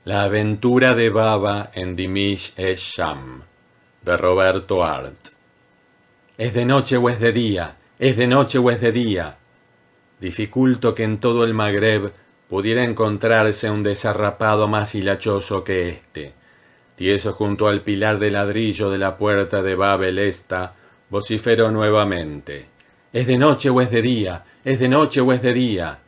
La aventura de Baba en Dimish Sham, de Roberto Art. ¿Es de noche o es de día? ¿Es de noche o es de día? Dificulto que en todo el Magreb pudiera encontrarse un desarrapado más hilachoso que éste. Tieso junto al pilar de ladrillo de la puerta de Bab el Esta, vociferó nuevamente. ¿Es de noche o es de día? ¿Es de noche o es de día?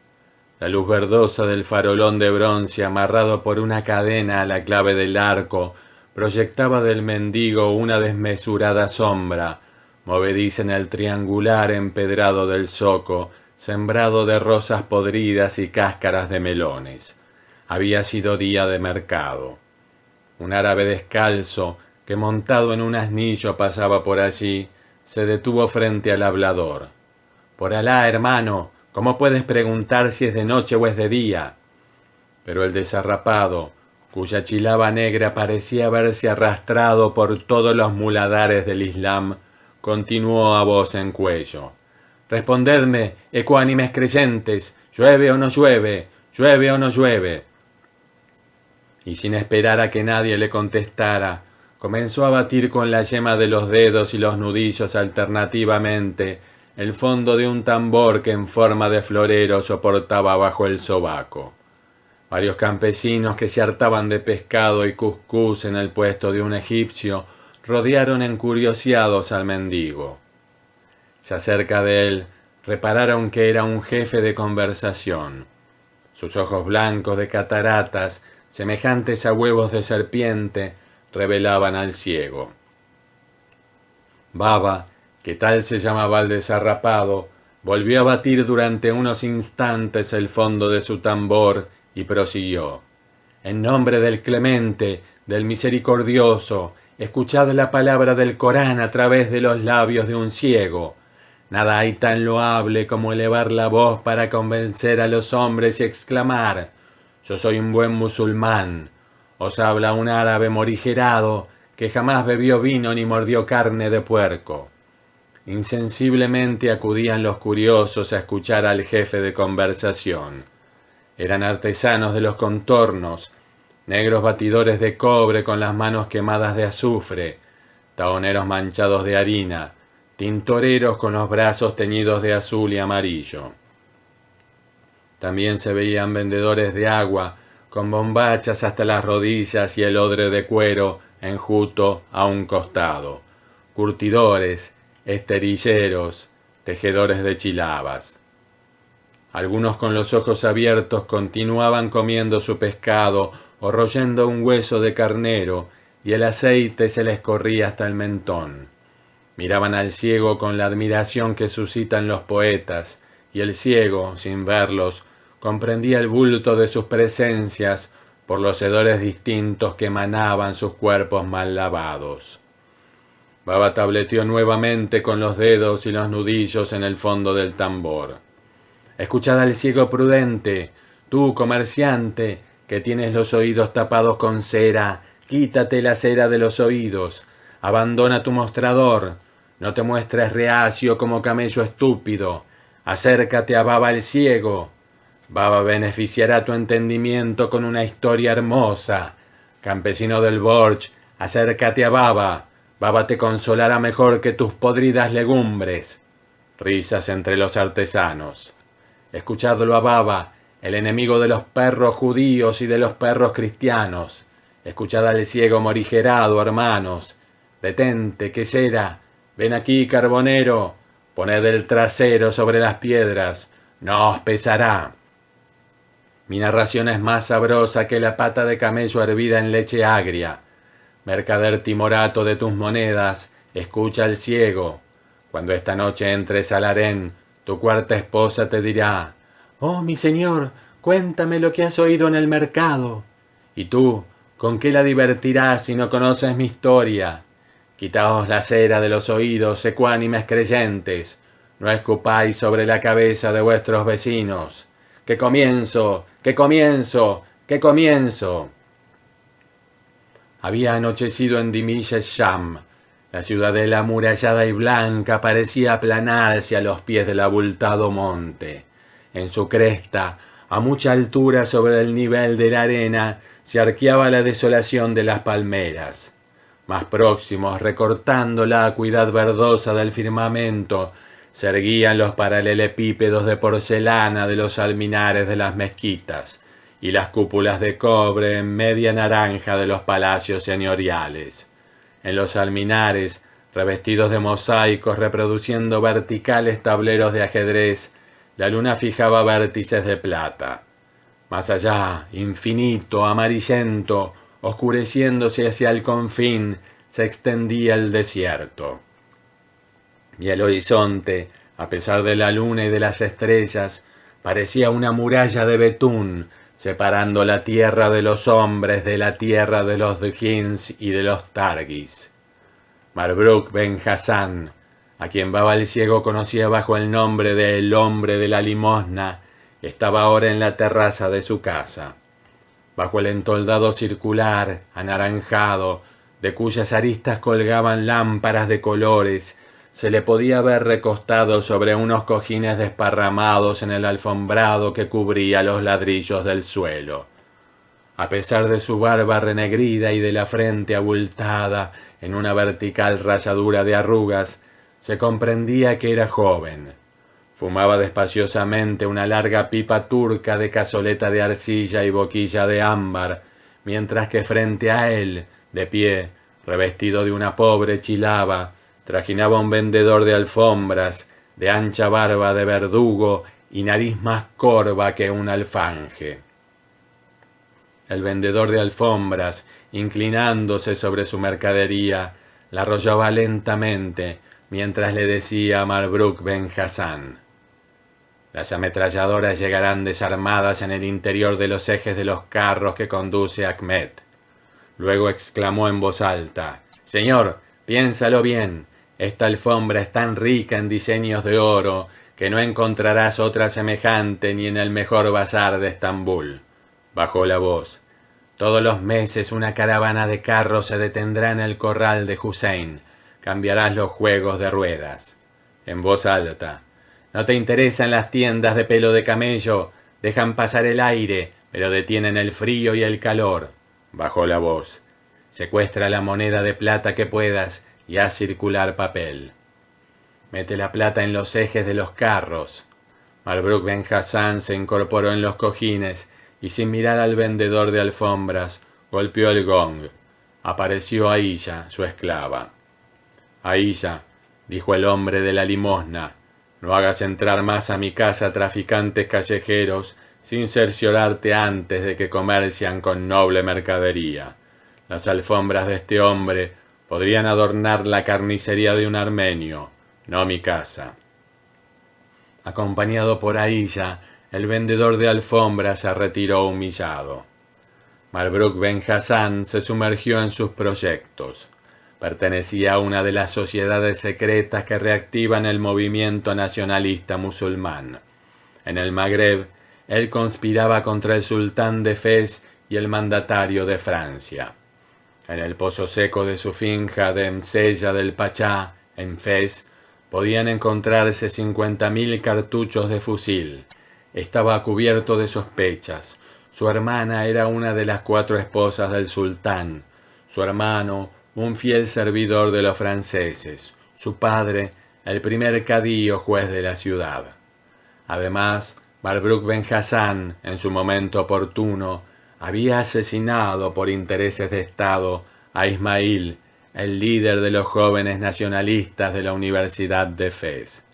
La luz verdosa del farolón de bronce amarrado por una cadena a la clave del arco proyectaba del mendigo una desmesurada sombra, movediza en el triangular empedrado del zoco, sembrado de rosas podridas y cáscaras de melones. Había sido día de mercado. Un árabe descalzo, que montado en un asnillo pasaba por allí, se detuvo frente al hablador. «Por Alá, hermano, ¿cómo puedes preguntar si es de noche o es de día?» Pero el desarrapado, cuya chilaba negra parecía haberse arrastrado por todos los muladares del Islam, continuó a voz en cuello. «Respondedme, ecuánimes creyentes, ¿llueve o no llueve? ¿Llueve o no llueve?» Y sin esperar a que nadie le contestara, comenzó a batir con la yema de los dedos y los nudillos alternativamente el fondo de un tambor que en forma de florero soportaba bajo el sobaco. Varios campesinos que se hartaban de pescado y cuscús en el puesto de un egipcio rodearon encurioseados al mendigo. Ya cerca de él repararon que era un jefe de conversación. Sus ojos blancos de cataratas, semejantes a huevos de serpiente, revelaban al ciego. Baba, que tal se llamaba el desarrapado, volvió a batir durante unos instantes el fondo de su tambor y prosiguió. «En nombre del clemente, del misericordioso, escuchad la palabra del Corán a través de los labios de un ciego. Nada hay tan loable como elevar la voz para convencer a los hombres y exclamar: yo soy un buen musulmán. Os habla un árabe morigerado que jamás bebió vino ni mordió carne de puerco». Insensiblemente acudían los curiosos a escuchar al jefe de conversación. Eran artesanos de los contornos, negros batidores de cobre con las manos quemadas de azufre, tahoneros manchados de harina, tintoreros con los brazos teñidos de azul y amarillo. También se veían vendedores de agua, con bombachas hasta las rodillas y el odre de cuero enjuto a un costado, curtidores, esterilleros, tejedores de chilabas. Algunos con los ojos abiertos continuaban comiendo su pescado o royendo un hueso de carnero, y el aceite se les corría hasta el mentón. Miraban al ciego con la admiración que suscitan los poetas, y el ciego, sin verlos, comprendía el bulto de sus presencias por los hedores distintos que emanaban sus cuerpos mal lavados. Baba tableteó nuevamente con los dedos y los nudillos en el fondo del tambor. «Escuchad al ciego prudente, tú, comerciante, que tienes los oídos tapados con cera, quítate la cera de los oídos, abandona tu mostrador, no te muestres reacio como camello estúpido, acércate a Baba el ciego. Baba beneficiará tu entendimiento con una historia hermosa. Campesino del Borch, acércate a Baba. Baba te consolará mejor que tus podridas legumbres». Risas entre los artesanos. «Escuchadlo a Baba, el enemigo de los perros judíos y de los perros cristianos. Escuchad al ciego morigerado, hermanos. Detente, ¿qué será? Ven aquí, carbonero. Poned el trasero sobre las piedras. No os pesará. Mi narración es más sabrosa que la pata de camello hervida en leche agria. Mercader timorato de tus monedas, escucha al ciego. Cuando esta noche entres al harén, tu cuarta esposa te dirá: «Oh, mi señor, cuéntame lo que has oído en el mercado». Y tú, ¿con qué la divertirás si no conoces mi historia? Quitaos la cera de los oídos, ecuánimes creyentes. No escupáis sobre la cabeza de vuestros vecinos. ¡Que comienzo! ¡Que comienzo! ¡Que comienzo! Había anochecido en Dimish Sham. La ciudadela amurallada y blanca parecía aplanarse a los pies del abultado monte. En su cresta, A mucha altura sobre el nivel de la arena se arqueaba la desolación de las palmeras. Más próximos, recortando la acuidad verdosa del firmamento, se erguían los paralelepípedos de porcelana de los alminares de las mezquitas y las cúpulas de cobre en media naranja de los palacios señoriales. En los alminares, revestidos de mosaicos reproduciendo verticales tableros de ajedrez, la luna fijaba vértices de plata. Más allá, infinito, amarillento, oscureciéndose hacia el confín, se extendía el desierto. Y el horizonte, a pesar de la luna y de las estrellas, parecía una muralla de betún, separando la tierra de los hombres de la tierra de los Djinns y de los Targis. Marbruch Ben Hassan, a quien Baba el Ciego conocía bajo el nombre de El Hombre de la Limosna, estaba ahora en la terraza de su casa. Bajo el entoldado circular, anaranjado, de cuyas aristas colgaban lámparas de colores, se le podía ver recostado sobre unos cojines desparramados en el alfombrado que cubría los ladrillos del suelo. A pesar de su barba renegrida y de la frente abultada en una vertical rayadura de arrugas, se comprendía que era joven. Fumaba despaciosamente una larga pipa turca de cazoleta de arcilla y boquilla de ámbar, mientras que frente a él, de pie, revestido de una pobre chilaba, trajinaba un vendedor de alfombras, de ancha barba de verdugo y nariz más corva que un alfanje. El vendedor de alfombras, inclinándose sobre su mercadería, la arrollaba lentamente, mientras le decía a Marbruch Ben Hassan: «Las ametralladoras llegarán desarmadas en el interior de los ejes de los carros que conduce Ahmed». Luego exclamó en voz alta: «Señor, piénsalo bien, esta alfombra es tan rica en diseños de oro que no encontrarás otra semejante ni en el mejor bazar de Estambul». Bajó la voz: «Todos los meses una caravana de carros se detendrá en el corral de Hussein. Cambiarás los juegos de ruedas». En voz alta: «¿No te interesan las tiendas de pelo de camello? Dejan pasar el aire, pero detienen el frío y el calor». Bajó la voz: «Secuestra la moneda de plata que puedas y haz circular papel. Mete la plata en los ejes de los carros». Marbruch Ben Hassan se incorporó en los cojines y, sin mirar al vendedor de alfombras, golpeó el gong. Apareció Aisha, su esclava. «Aisha», dijo el hombre de la limosna, «no hagas entrar más a mi casa traficantes callejeros sin cerciorarte antes de que comercian con noble mercadería. Las alfombras de este hombre podrían adornar la carnicería de un armenio, no mi casa». Acompañado por Aisha, el vendedor de alfombras se retiró humillado. Marbruch Ben Hassan se sumergió en sus proyectos. Pertenecía a una de las sociedades secretas que reactivan el movimiento nacionalista musulmán. En el Magreb, él conspiraba contra el sultán de Fez y el mandatario de Francia. En el pozo seco de su finca de Msella del Pachá, en Fez, podían encontrarse 50.000 cartuchos de fusil. Estaba cubierto de sospechas. Su hermana era una de las 4 esposas del sultán. Su hermano, un fiel servidor de los franceses. Su padre, el primer cadí o juez de la ciudad. Además, Marbruch Ben Hassan, en su momento oportuno, había asesinado por intereses de Estado a Ismail, el líder de los jóvenes nacionalistas de la Universidad de Fez.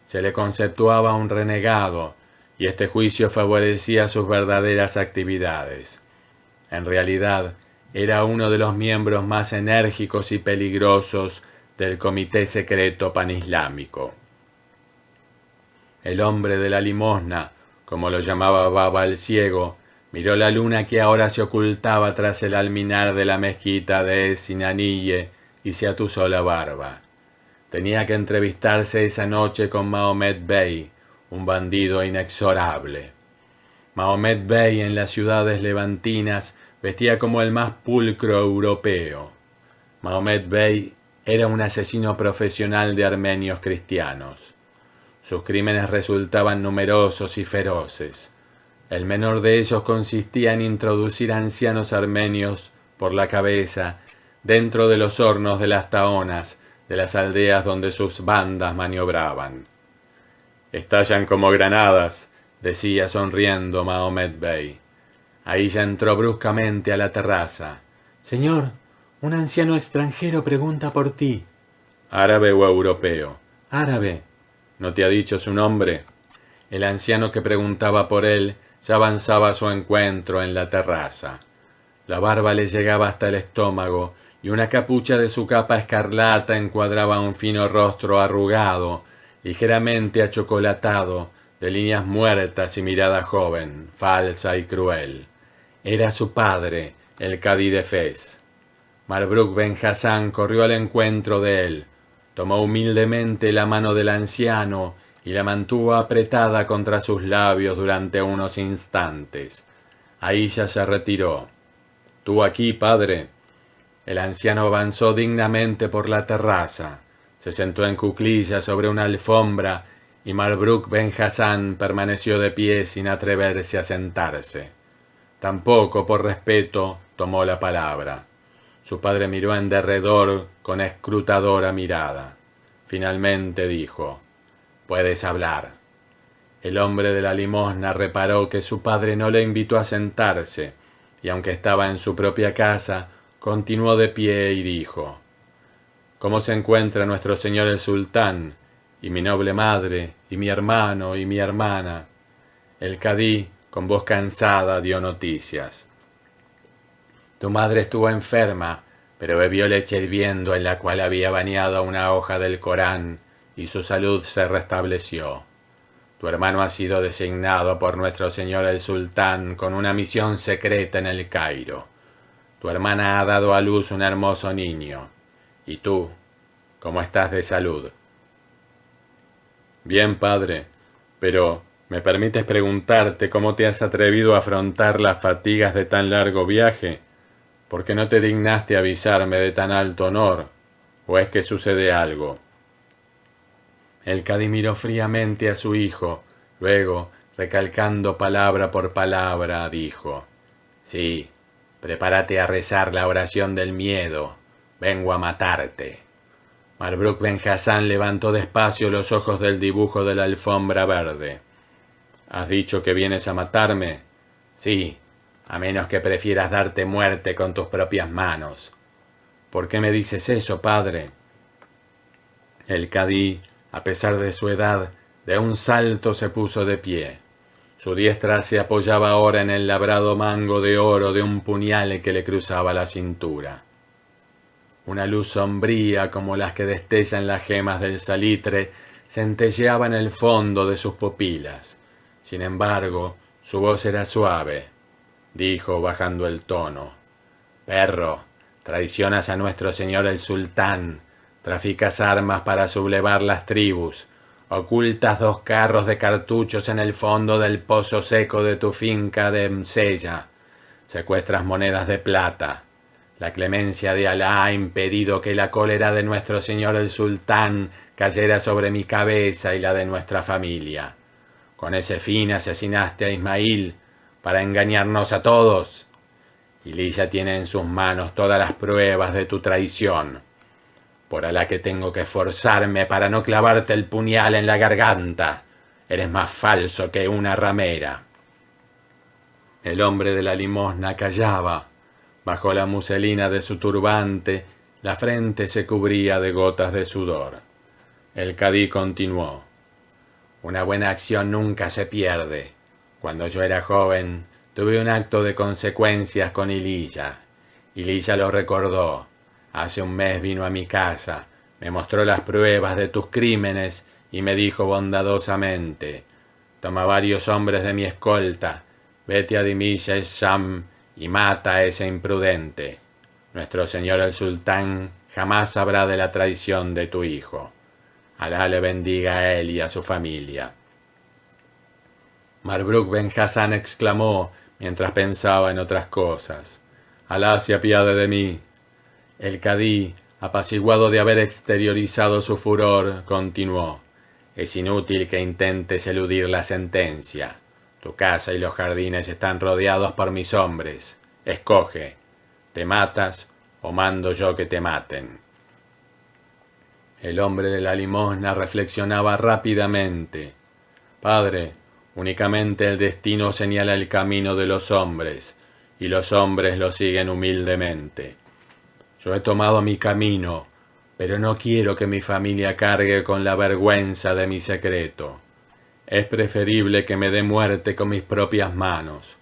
Se le conceptuaba un renegado, y este juicio favorecía sus verdaderas actividades. En realidad, era uno de los miembros más enérgicos y peligrosos del Comité Secreto Panislámico. El hombre de la limosna, como lo llamaba Baba el Ciego, miró la luna que ahora se ocultaba tras el alminar de la mezquita de Sinaniye y se atusó la barba. Tenía que entrevistarse esa noche con Mahomet Bey, un bandido inexorable. Mahomet Bey en las ciudades levantinas vestía como el más pulcro europeo. Mahomet Bey era un asesino profesional de armenios cristianos. Sus crímenes resultaban numerosos y feroces. El menor de ellos consistía en introducir ancianos armenios por la cabeza dentro de los hornos de las taonas de las aldeas donde sus bandas maniobraban. «Estallan como granadas», decía sonriendo Mahomet Bey. Ahí ya entró bruscamente a la terraza. «Señor, un anciano extranjero pregunta por ti». «¿Árabe o europeo?» «Árabe». «¿No te ha dicho su nombre?» El anciano que preguntaba por él ya avanzaba a su encuentro en la terraza. La barba le llegaba hasta el estómago y una capucha de su capa escarlata encuadraba un fino rostro arrugado, ligeramente achocolatado, de líneas muertas y mirada joven, falsa y cruel. Era su padre, el cadí de Fez. Marbruc Ben Hassan corrió al encuentro de él, tomó humildemente la mano del anciano y la mantuvo apretada contra sus labios durante unos instantes. Ahí ya se retiró. «¿Tú aquí, padre?» El anciano avanzó dignamente por la terraza, se sentó en cuclillas sobre una alfombra y Marbruc Ben Hassan permaneció de pie sin atreverse a sentarse. Tampoco, por respeto, tomó la palabra. Su padre miró en derredor con escrutadora mirada. Finalmente dijo: «Puedes hablar». El hombre de la limosna reparó que su padre no le invitó a sentarse, y aunque estaba en su propia casa, continuó de pie y dijo: «¿Cómo se encuentra nuestro señor el sultán, y mi noble madre, y mi hermano, y mi hermana?» El cadí, con voz cansada, dio noticias. «Tu madre estuvo enferma, pero bebió leche hirviendo en la cual había bañado una hoja del Corán, y su salud se restableció. Tu hermano ha sido designado por nuestro señor el sultán con una misión secreta en el Cairo. Tu hermana ha dado a luz un hermoso niño. ¿Y tú, cómo estás de salud?» «Bien, padre, pero ¿me permites preguntarte cómo te has atrevido a afrontar las fatigas de tan largo viaje? ¿Por qué no te dignaste avisarme de tan alto honor? ¿O es que sucede algo?» El cadí miró fríamente a su hijo, luego, recalcando palabra por palabra, dijo: «Sí, prepárate a rezar la oración del miedo. Vengo a matarte». Marbruc Ben Hassan levantó despacio los ojos del dibujo de la alfombra verde. «¿Has dicho que vienes a matarme?» «Sí, a menos que prefieras darte muerte con tus propias manos». «¿Por qué me dices eso, padre?» El cadí, a pesar de su edad, de un salto se puso de pie. Su diestra se apoyaba ahora en el labrado mango de oro de un puñal que le cruzaba la cintura. Una luz sombría, como las que destellan las gemas del salitre, centelleaba en el fondo de sus pupilas. Sin embargo, su voz era suave. Dijo, bajando el tono: «Perro, traicionas a nuestro señor el sultán, traficas armas para sublevar las tribus, ocultas 2 carros de cartuchos en el fondo del pozo seco de tu finca de Msella, secuestras monedas de plata. La clemencia de Alá ha impedido que la cólera de nuestro señor el sultán cayera sobre mi cabeza y la de nuestra familia. Con ese fin asesinaste a Ismail para engañarnos a todos. Iliya tiene en sus manos todas las pruebas de tu traición. Por Alá que tengo que esforzarme para no clavarte el puñal en la garganta. Eres más falso que una ramera». El hombre de la limosna callaba. Bajo la muselina de su turbante, la frente se cubría de gotas de sudor. El cadí continuó: «Una buena acción nunca se pierde. Cuando yo era joven, tuve un acto de consecuencias con Iliya. Iliya lo recordó. Hace un mes vino a mi casa, me mostró las pruebas de tus crímenes y me dijo bondadosamente: toma varios hombres de mi escolta, vete a Dimilla Sham y mata a ese imprudente. Nuestro señor el sultán jamás sabrá de la traición de tu hijo. Alá le bendiga a él y a su familia». Marbruc Ben Hassan exclamó mientras pensaba en otras cosas: «Alá se apiade de mí». El cadí, apaciguado de haber exteriorizado su furor, continuó: «Es inútil que intentes eludir la sentencia. Tu casa y los jardines están rodeados por mis hombres. Escoge, ¿te matas o mando yo que te maten? El hombre de la limosna reflexionaba rápidamente. Padre, únicamente el destino señala el camino de los hombres, y los hombres lo siguen humildemente. Yo he tomado mi camino, pero no quiero que mi familia cargue con la vergüenza de mi secreto. Es preferible que me dé muerte con mis propias manos.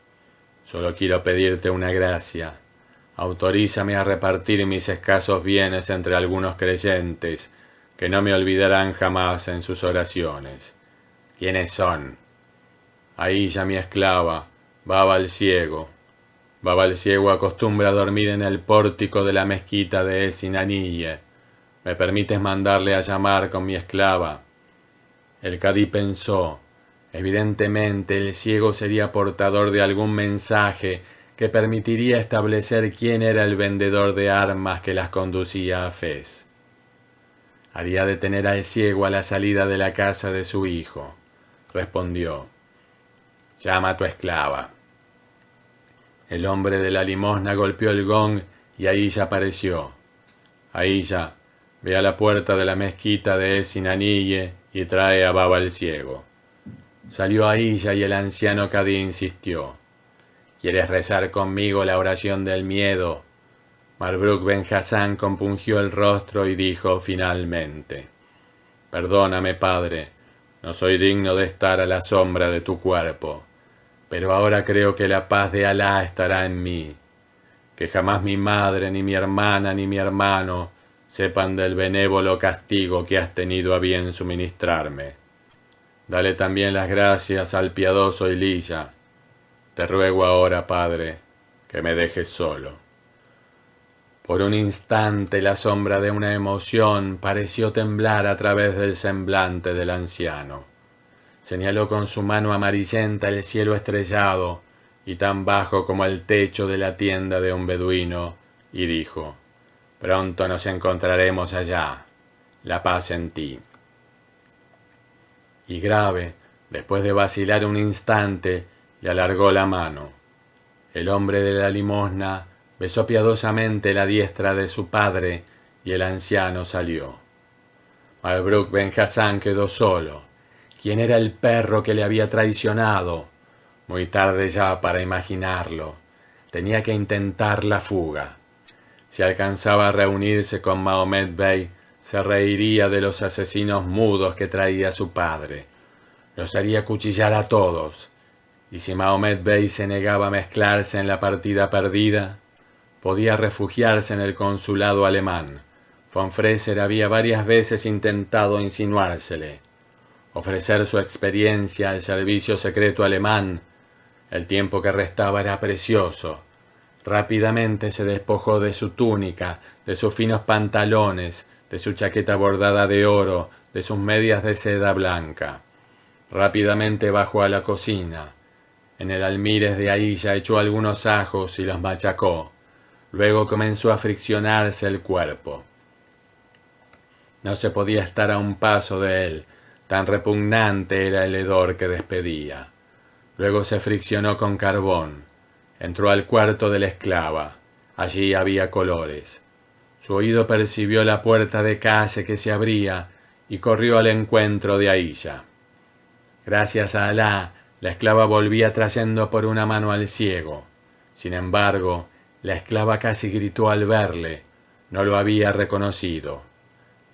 Solo quiero pedirte una gracia. Autorízame a repartir mis escasos bienes entre algunos creyentes, que no me olvidarán jamás en sus oraciones. ¿Quiénes son? Aïlla, mi esclava, Baba el ciego. Baba el ciego acostumbra a dormir en el pórtico de la mezquita de Esinaniye. ¿Me permites mandarle a llamar con mi esclava? El cadí pensó. Evidentemente el ciego sería portador de algún mensaje que permitiría establecer quién era el vendedor de armas que las conducía a Fez. Haría detener al ciego a la salida de la casa de su hijo. Respondió. Llama a tu esclava. El hombre de la limosna golpeó el gong y Aïlla apareció. Aïlla, ve a la puerta de la mezquita de Esinaniye y trae a Baba el ciego. Salió Aïlla y el anciano cadí insistió. ¿Quieres rezar conmigo la oración del miedo? Marbruk Ben Hassan compungió el rostro y dijo finalmente. Perdóname, padre, no soy digno de estar a la sombra de tu cuerpo, pero ahora creo que la paz de Alá estará en mí. Que jamás mi madre, ni mi hermana, ni mi hermano sepan del benévolo castigo que has tenido a bien suministrarme. Dale también las gracias al piadoso Elías. Te ruego ahora, Padre, que me dejes solo. Por un instante la sombra de una emoción pareció temblar a través del semblante del anciano. Señaló con su mano amarillenta el cielo estrellado y tan bajo como el techo de la tienda de un beduino, y dijo, pronto nos encontraremos allá, la paz en ti. Y grave, después de vacilar un instante, le alargó la mano. El hombre de la limosna besó piadosamente la diestra de su padre y el anciano salió. Marbruk Ben Hassan quedó solo. ¿Quién era el perro que le había traicionado? Muy tarde ya para imaginarlo. Tenía que intentar la fuga. Si alcanzaba a reunirse con Mahomet Bey, se reiría de los asesinos mudos que traía su padre. Los haría cuchillar a todos. Y si Mahomet Bey se negaba a mezclarse en la partida perdida, podía refugiarse en el consulado alemán. Von Freser había varias veces intentado insinuársele. Ofrecer su experiencia al servicio secreto alemán. El tiempo que restaba era precioso. Rápidamente se despojó de su túnica, de sus finos pantalones, de su chaqueta bordada de oro, de sus medias de seda blanca. Rápidamente bajó a la cocina. En el almírez de Aïlla echó algunos ajos y los machacó. Luego comenzó a friccionarse el cuerpo. No se podía estar a un paso de él, tan repugnante era el hedor que despedía. Luego se friccionó con carbón. Entró al cuarto de la esclava. Allí había colores. Su oído percibió la puerta de calle que se abría y corrió al encuentro de Aïlla. Gracias a Alá, la esclava volvía trayendo por una mano al ciego. Sin embargo, la esclava casi gritó al verle. No lo había reconocido.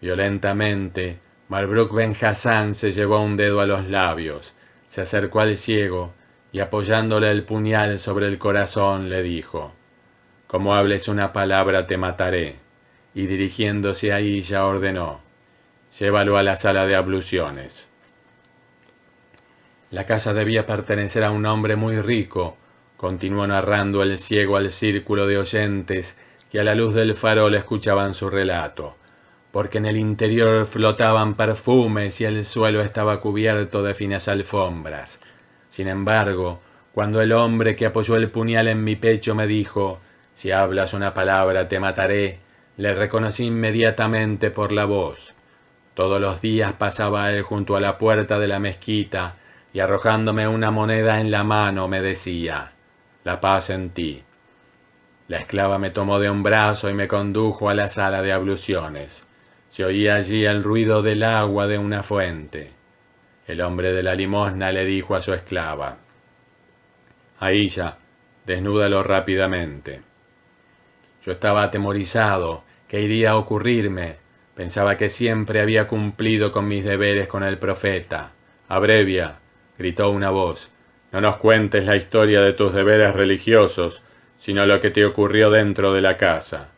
Violentamente, Marbruk Ben Hassan se llevó un dedo a los labios, se acercó al ciego y apoyándole el puñal sobre el corazón le dijo: «Como hables una palabra te mataré», y dirigiéndose a Aïlla ordenó: «Llévalo a la sala de abluciones». La casa debía pertenecer a un hombre muy rico, continuó narrando el ciego al círculo de oyentes que a la luz del farol escuchaban su relato, porque en el interior flotaban perfumes y el suelo estaba cubierto de finas alfombras. Sin embargo, cuando el hombre que apoyó el puñal en mi pecho me dijo: «Si hablas una palabra te mataré», le reconocí inmediatamente por la voz. Todos los días pasaba él junto a la puerta de la mezquita, y arrojándome una moneda en la mano me decía: la paz en ti. La esclava me tomó de un brazo y me condujo a la sala de abluciones. Se oía allí el ruido del agua de una fuente. El hombre de la limosna le dijo a su esclava: Aílla, desnúdalo rápidamente. Yo estaba atemorizado. ¿Qué iría a ocurrirme? Pensaba que siempre había cumplido con mis deberes con el profeta. Abrevia, gritó una voz. No nos cuentes la historia de tus deberes religiosos, sino lo que te ocurrió dentro de la casa.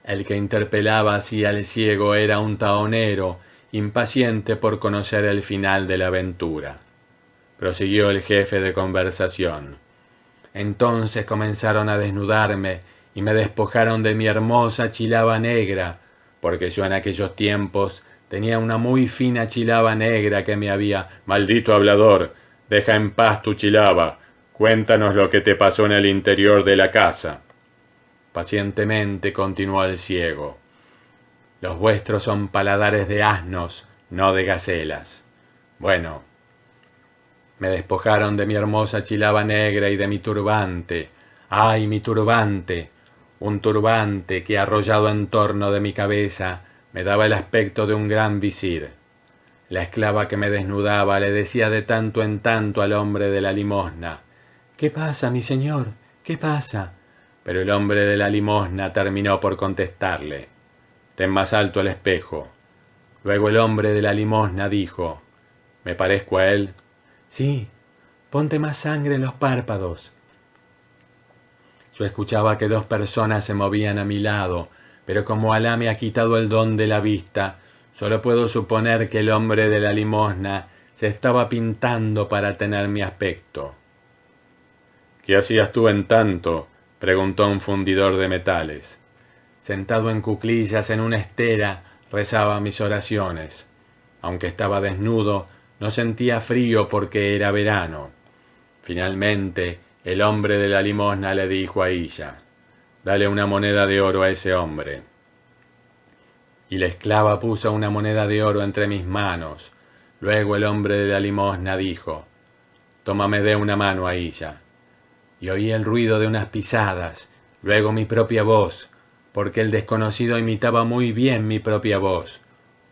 El que interpelaba así al ciego era un taonero, impaciente por conocer el final de la aventura. Prosiguió el jefe de conversación. Entonces comenzaron a desnudarme y me despojaron de mi hermosa chilaba negra, porque yo en aquellos tiempos tenía una muy fina chilaba negra que me había... Maldito hablador, deja en paz tu chilaba, cuéntanos lo que te pasó en el interior de la casa. Pacientemente continuó el ciego. Los vuestros son paladares de asnos, no de gacelas. Bueno, me despojaron de mi hermosa chilaba negra y de mi turbante. ¡Ay, mi turbante! Un turbante que, arrollado en torno de mi cabeza, me daba el aspecto de un gran visir. La esclava que me desnudaba le decía de tanto en tanto al hombre de la limosna: ¿Qué pasa, mi señor? ¿Qué pasa? Pero el hombre de la limosna terminó por contestarle: Ten más alto el espejo. Luego el hombre de la limosna dijo: ¿Me parezco a él? Sí, ponte más sangre en los párpados. Yo escuchaba que 2 personas se movían a mi lado, pero como Alá me ha quitado el don de la vista, solo puedo suponer que el hombre de la limosna se estaba pintando para tener mi aspecto. ¿Qué hacías tú en tanto?, preguntó un fundidor de metales. Sentado en cuclillas en una estera, rezaba mis oraciones. Aunque estaba desnudo, no sentía frío porque era verano. Finalmente, el hombre de la limosna le dijo a Illa: Dale una moneda de oro a ese hombre. Y la esclava puso una moneda de oro entre mis manos. Luego el hombre de la limosna dijo: Tómame de una mano a Illa. Y oí el ruido de unas pisadas, luego mi propia voz, porque el desconocido imitaba muy bien mi propia voz.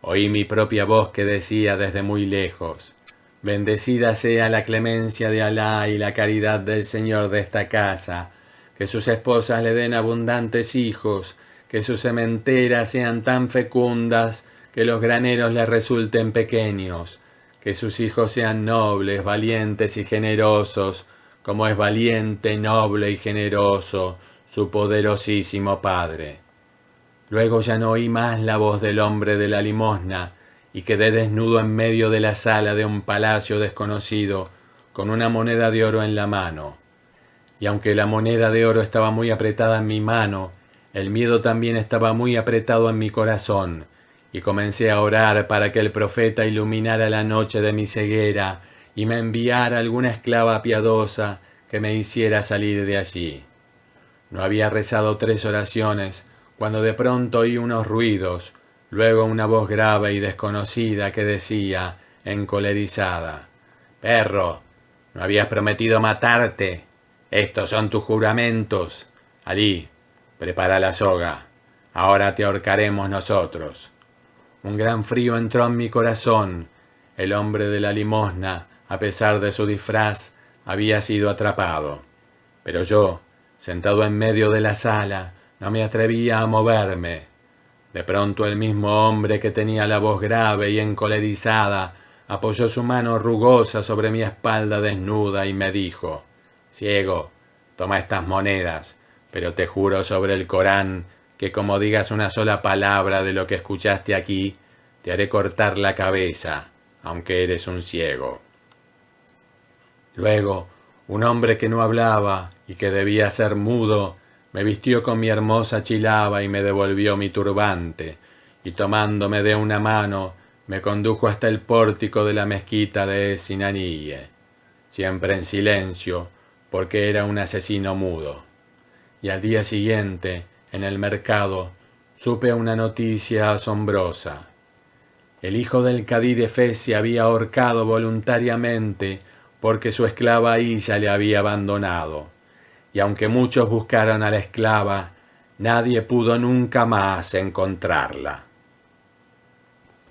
Oí mi propia voz que decía desde muy lejos: Bendecida sea la clemencia de Alá y la caridad del Señor de esta casa, que sus esposas le den abundantes hijos, que sus sementeras sean tan fecundas que los graneros le resulten pequeños, que sus hijos sean nobles, valientes y generosos, como es valiente, noble y generoso su poderosísimo Padre. Luego ya no oí más la voz del hombre de la limosna, y quedé desnudo en medio de la sala de un palacio desconocido, con una moneda de oro en la mano. Y aunque la moneda de oro estaba muy apretada en mi mano, el miedo también estaba muy apretado en mi corazón, y comencé a orar para que el profeta iluminara la noche de mi ceguera y me enviara alguna esclava piadosa que me hiciera salir de allí. No había rezado 3 oraciones cuando de pronto oí unos ruidos, luego una voz grave y desconocida que decía, encolerizada: «Perro, ¿no habías prometido matarte? Estos son tus juramentos. Alí, prepara la soga. Ahora te ahorcaremos nosotros». Un gran frío entró en mi corazón. El hombre de la limosna, a pesar de su disfraz, había sido atrapado. Pero yo, sentado en medio de la sala, no me atrevía a moverme. De pronto el mismo hombre que tenía la voz grave y encolerizada apoyó su mano rugosa sobre mi espalda desnuda y me dijo: «Ciego, toma estas monedas, pero te juro sobre el Corán que como digas una sola palabra de lo que escuchaste aquí, te haré cortar la cabeza, aunque eres un ciego». Luego, un hombre que no hablaba y que debía ser mudo, me vistió con mi hermosa chilaba y me devolvió mi turbante, y tomándome de una mano, me condujo hasta el pórtico de la mezquita de Sinaniye, siempre en silencio, porque era un asesino mudo. Y al día siguiente, en el mercado, supe una noticia asombrosa. El hijo del cadí de Fez se había ahorcado voluntariamente porque su esclava Illa le había abandonado. Y aunque muchos buscaron a la esclava, nadie pudo nunca más encontrarla.